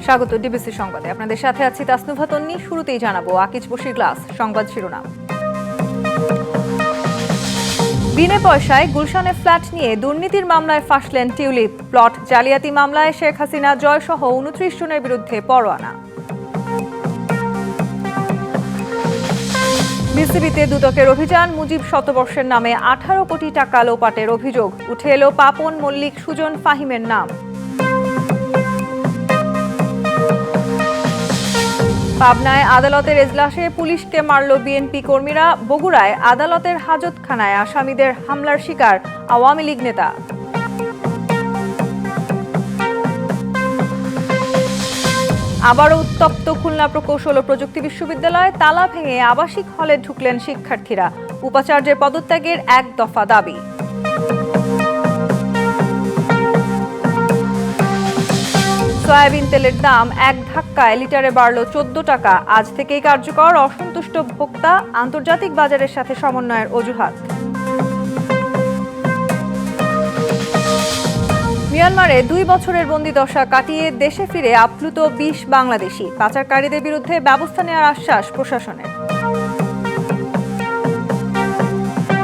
স্বাগত ডিবিসি সংবাদে। আপনাদের সাথে আছি তাসনুভা তন্নি। শুরুতেই জানাবো আকিজ বশির গ্লাস সংবাদ শিরোনাম। বিনে পয়সায় গুলশানে ফ্ল্যাট নিয়ে দুর্নীতির মামলায় ফাঁসলেন টিউলিপ। প্লট জালিয়াতি মামলায় শেখ হাসিনা জয়সহ 29 জনের বিরুদ্ধে পরোয়ানা। বিসিবিতে দুদকের অভিযান, মুজিব শতবর্ষের নামে 18 কোটি টাকা লোপাটের অভিযোগ। উঠে এলো পাপন, মল্লিক, সুজন, ফাহিমের নাম। পাবনায় আদালতের এজলাসে পুলিশকে মারল বিএনপি কর্মীরা। বগুড়ায় আদালতের হাজতখানায় আসামিদের হামলার শিকার আওয়ামী লীগ নেতা। আবারও উত্তপ্ত খুলনা প্রকৌশল ও প্রযুক্তি বিশ্ববিদ্যালয়। তালা ভেঙে আবাসিক হলে ঢুকলেন শিক্ষার্থীরা। উপাচার্যের পদত্যাগের এক দফা দাবি। সয়াবিন তেলের দাম এক ধাক্কায় লিটারে বাড়ল 14 টাকা। আজ থেকেই কার্যকর। অসন্তুষ্ট ভোক্তা আন্তর্জাতিক বাজারের সাথে সমন্বয়ের অজুহাত। মিয়ানমারে 2 বছরের বন্দিদশা কাটিয়ে দেশে ফিরে আপ্লুত 20 বাংলাদেশি। পাচারকারীদের বিরুদ্ধে ব্যবস্থা নেওয়ার আশ্বাস প্রশাসনের।